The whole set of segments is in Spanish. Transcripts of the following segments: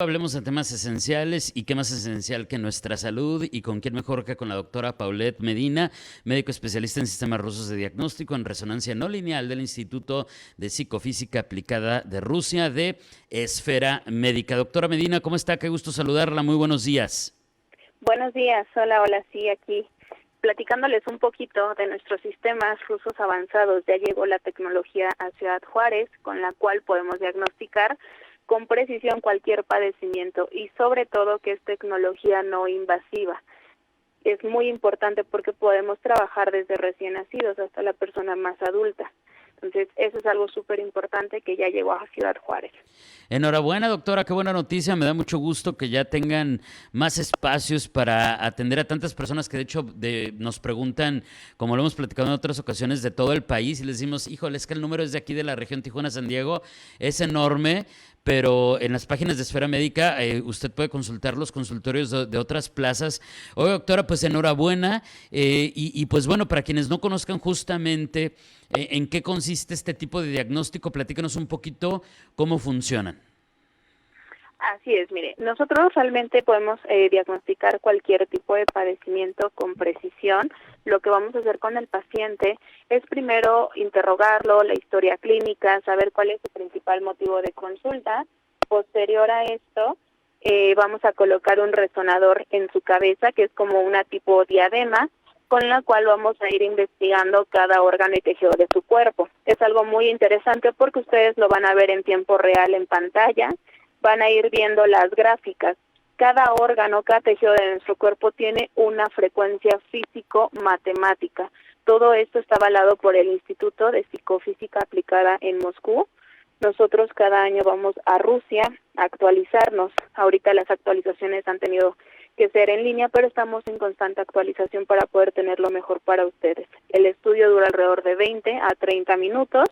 Hablemos de temas esenciales y qué más esencial que nuestra salud y con quién mejor que con la doctora Paulette Medina, médico especialista en sistemas rusos de diagnóstico en resonancia no lineal del Instituto de Psicofísica Aplicada de Rusia de Esfera Médica. Doctora Medina, ¿cómo está? Qué gusto saludarla. Muy buenos días. Buenos días, hola, sí, aquí platicándoles un poquito de nuestros sistemas rusos avanzados. Ya llegó la tecnología a Ciudad Juárez, con la cual podemos diagnosticar con precisión cualquier padecimiento y sobre todo que es tecnología no invasiva. Es muy importante porque podemos trabajar desde recién nacidos hasta la persona más adulta. Entonces, eso es algo súper importante que ya llegó a Ciudad Juárez. Enhorabuena, doctora, qué buena noticia. Me da mucho gusto que ya tengan más espacios para atender a tantas personas que de hecho nos preguntan, como lo hemos platicado en otras ocasiones, de todo el país y les decimos, híjole, es que el número es de aquí de la región Tijuana-San Diego, es enorme, pero en las páginas de Esfera Médica usted puede consultar los consultorios de otras plazas. Oye, doctora, pues enhorabuena y pues bueno, para quienes no conozcan justamente en qué consiste este tipo de diagnóstico, platícanos un poquito cómo funcionan. Así es, mire, nosotros realmente podemos diagnosticar cualquier tipo de padecimiento con precisión. Lo que vamos a hacer con el paciente es primero interrogarlo, la historia clínica, saber cuál es su principal motivo de consulta. Posterior a esto, vamos a colocar un resonador en su cabeza, que es como una tipo diadema, con la cual vamos a ir investigando cada órgano y tejido de su cuerpo. Es algo muy interesante porque ustedes lo van a ver en tiempo real en pantalla. Van a ir viendo las gráficas. Cada órgano, cada tejido de nuestro cuerpo tiene una frecuencia físico-matemática. Todo esto está avalado por el Instituto de Psicofísica Aplicada en Moscú. Nosotros cada año vamos a Rusia a actualizarnos. Ahorita las actualizaciones han tenido que ser en línea, pero estamos en constante actualización para poder tener lo mejor para ustedes. El estudio dura alrededor de 20 a 30 minutos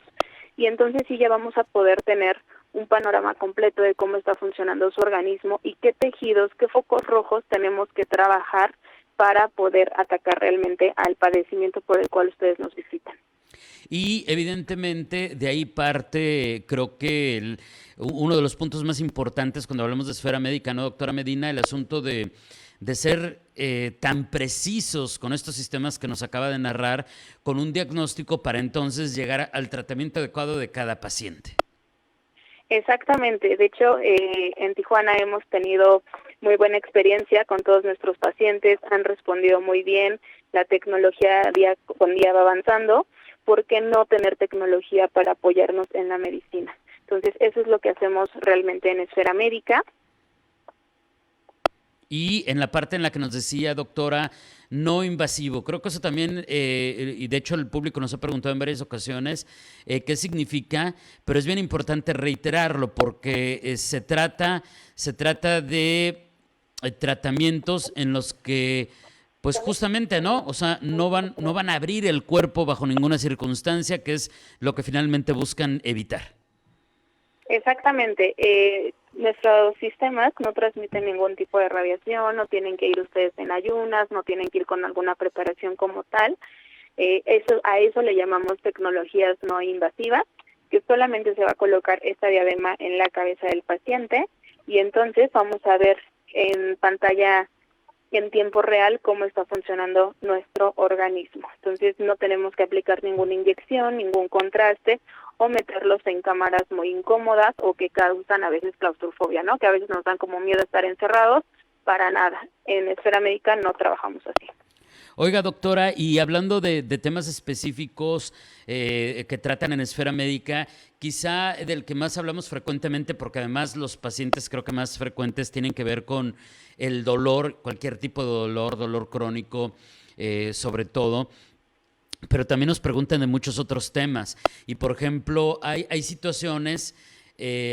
y entonces sí ya vamos a poder tener un panorama completo de cómo está funcionando su organismo y qué tejidos, qué focos rojos tenemos que trabajar para poder atacar realmente al padecimiento por el cual ustedes nos visitan. Y evidentemente de ahí parte, creo que uno de los puntos más importantes cuando hablamos de esfera médica, ¿no, doctora Medina? El asunto de ser tan precisos con estos sistemas que nos acaba de narrar, con un diagnóstico para entonces llegar al tratamiento adecuado de cada paciente. Exactamente, de hecho en Tijuana hemos tenido muy buena experiencia con todos nuestros pacientes, han respondido muy bien, la tecnología día con día va avanzando, ¿por qué no tener tecnología para apoyarnos en la medicina? Entonces eso es lo que hacemos realmente en Esfera Médica. Y en la parte en la que nos decía, doctora, no invasivo. Creo que eso también, y de hecho el público nos ha preguntado en varias ocasiones qué significa, pero es bien importante reiterarlo porque se trata de tratamientos en los que, pues justamente, ¿no? O sea, no van a abrir el cuerpo bajo ninguna circunstancia, que es lo que finalmente buscan evitar. Exactamente. Nuestros sistemas no transmiten ningún tipo de radiación, no tienen que ir ustedes en ayunas, no tienen que ir con alguna preparación como tal. A eso le llamamos tecnologías no invasivas, que solamente se va a colocar esta diadema en la cabeza del paciente y entonces vamos a ver en pantalla en tiempo real cómo está funcionando nuestro organismo. Entonces no tenemos que aplicar ninguna inyección, ningún contraste o meterlos en cámaras muy incómodas o que causan a veces claustrofobia, ¿no? Que a veces nos dan como miedo a estar encerrados. Para nada. En Esfera Médica no trabajamos así. Oiga, doctora, y hablando de temas específicos que tratan en esfera médica, quizá del que más hablamos frecuentemente, porque además los pacientes creo que más frecuentes tienen que ver con el dolor, cualquier tipo de dolor, dolor crónico, sobre todo. Pero también nos preguntan de muchos otros temas. Y por ejemplo, hay situaciones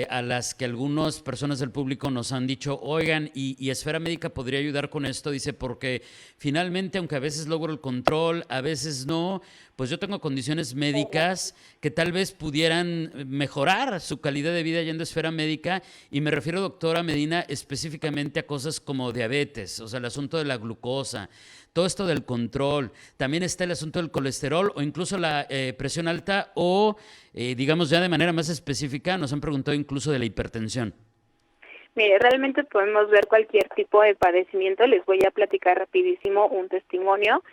a las que algunas personas del público nos han dicho, oigan, y Esfera Médica podría ayudar con esto, dice, porque finalmente, aunque a veces logro el control, a veces no, pues yo tengo condiciones médicas que tal vez pudieran mejorar su calidad de vida yendo a Esfera Médica, y me refiero, doctora Medina, específicamente a cosas como diabetes, o sea, el asunto de la glucosa, todo esto del control, también está el asunto del colesterol o incluso la presión alta o, digamos ya de manera más específica, nos han preguntado incluso de la hipertensión. Mire, realmente podemos ver cualquier tipo de padecimiento. Les voy a platicar rapidísimo un testimonio.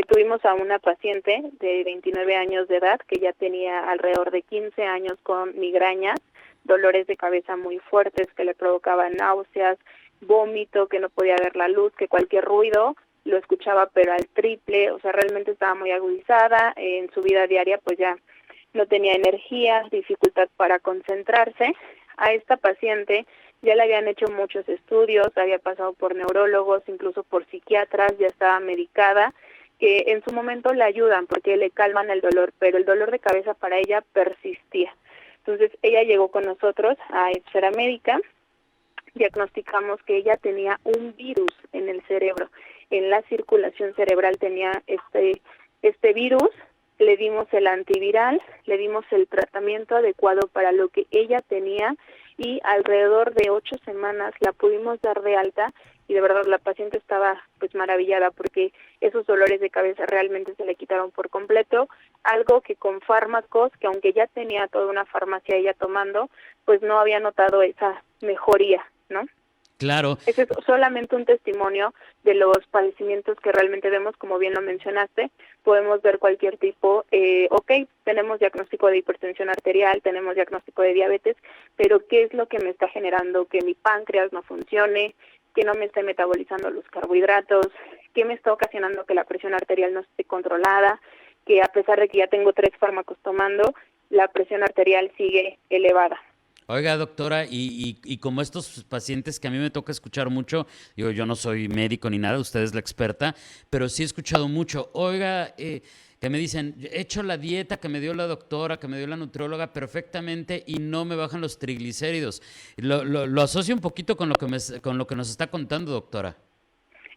Tuvimos a una paciente de 29 años de edad que ya tenía alrededor de 15 años con migrañas, dolores de cabeza muy fuertes que le provocaban náuseas, vómito, que no podía ver la luz, que cualquier ruido lo escuchaba pero al triple, o sea, realmente estaba muy agudizada. En su vida diaria pues ya no tenía energía, dificultad para concentrarse. A esta paciente ya le habían hecho muchos estudios, había pasado por neurólogos, incluso por psiquiatras, ya estaba medicada, que en su momento le ayudan porque le calman el dolor, pero el dolor de cabeza para ella persistía. Entonces ella llegó con nosotros a Esfera Médica, diagnosticamos que ella tenía un virus en el cerebro, en la circulación cerebral tenía este virus. Le dimos el antiviral, le dimos el tratamiento adecuado para lo que ella tenía y alrededor de 8 semanas la pudimos dar de alta y de verdad la paciente estaba pues maravillada porque esos dolores de cabeza realmente se le quitaron por completo, algo que con fármacos, que aunque ya tenía toda una farmacia ella tomando, pues no había notado esa mejoría, ¿no? Claro. Ese es solamente un testimonio de los padecimientos que realmente vemos, como bien lo mencionaste. Podemos ver cualquier tipo, tenemos diagnóstico de hipertensión arterial, tenemos diagnóstico de diabetes, pero ¿qué es lo que me está generando que mi páncreas no funcione, que no me esté metabolizando los carbohidratos, qué me está ocasionando que la presión arterial no esté controlada, que a pesar de que ya tengo 3 fármacos tomando, la presión arterial sigue elevada? Oiga, doctora, y como estos pacientes que a mí me toca escuchar mucho, digo, yo no soy médico ni nada, usted es la experta, pero sí he escuchado mucho. Oiga, que me dicen, he hecho la dieta que me dio la doctora, que me dio la nutrióloga perfectamente y no me bajan los triglicéridos. Lo asocio un poquito con con lo que nos está contando, doctora.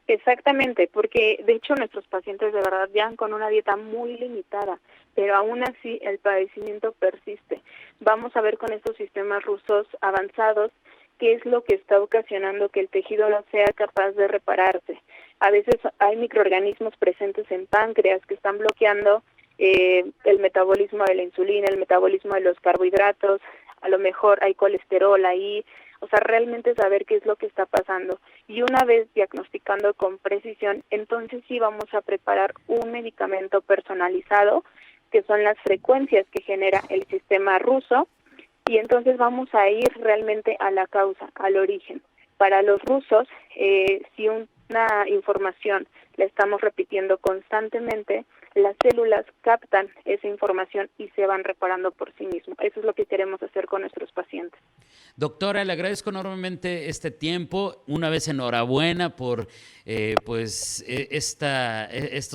Exactamente, porque de hecho nuestros pacientes de verdad llegan con una dieta muy limitada, pero aún así el padecimiento persiste. Vamos a ver con estos sistemas rusos avanzados qué es lo que está ocasionando que el tejido no sea capaz de repararse. A veces hay microorganismos presentes en páncreas que están bloqueando el metabolismo de la insulina, el metabolismo de los carbohidratos, a lo mejor hay colesterol ahí, o sea, realmente saber qué es lo que está pasando. Y una vez diagnosticando con precisión, entonces sí vamos a preparar un medicamento personalizado, que son las frecuencias que genera el sistema ruso, y entonces vamos a ir realmente a la causa, al origen. Para los rusos, si una información la estamos repitiendo constantemente, las células captan esa información y se van reparando por sí mismos. Eso es lo que queremos hacer con nuestros pacientes. Doctora, le agradezco enormemente este tiempo. Una vez enhorabuena por estos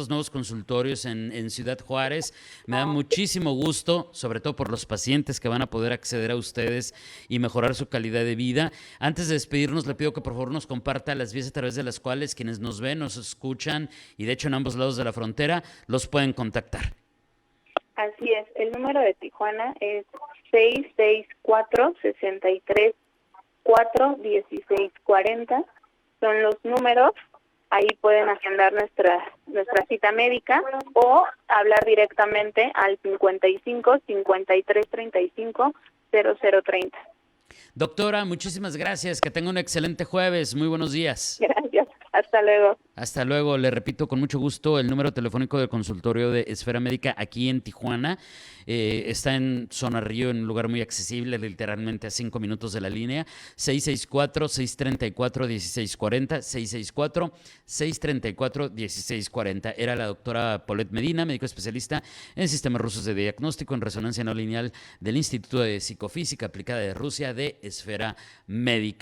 nuevos consultorios en Ciudad Juárez. Me da muchísimo gusto, sobre todo por los pacientes que van a poder acceder a ustedes y mejorar su calidad de vida. Antes de despedirnos, le pido que por favor nos comparta las vías a través de las cuales quienes nos ven, nos escuchan y de hecho en ambos lados de la frontera los pueden contactar. Así es, el número de Tijuana es 664-63-4-1640. Son los números, ahí pueden agendar nuestra cita médica o hablar directamente al 55-53-35-0030. Doctora, muchísimas gracias, que tenga un excelente jueves, muy buenos días. Gracias, hasta luego. Hasta luego, le repito con mucho gusto el número telefónico del consultorio de Esfera Médica aquí en Tijuana. Está en Zona Río, en un lugar muy accesible, literalmente a 5 minutos de la línea. 664-634-1640, 664-634-1640. Era la doctora Paulette Medina, médico especialista en sistemas rusos de diagnóstico en resonancia no lineal del Instituto de Psicofísica Aplicada de Rusia de Esfera Médica.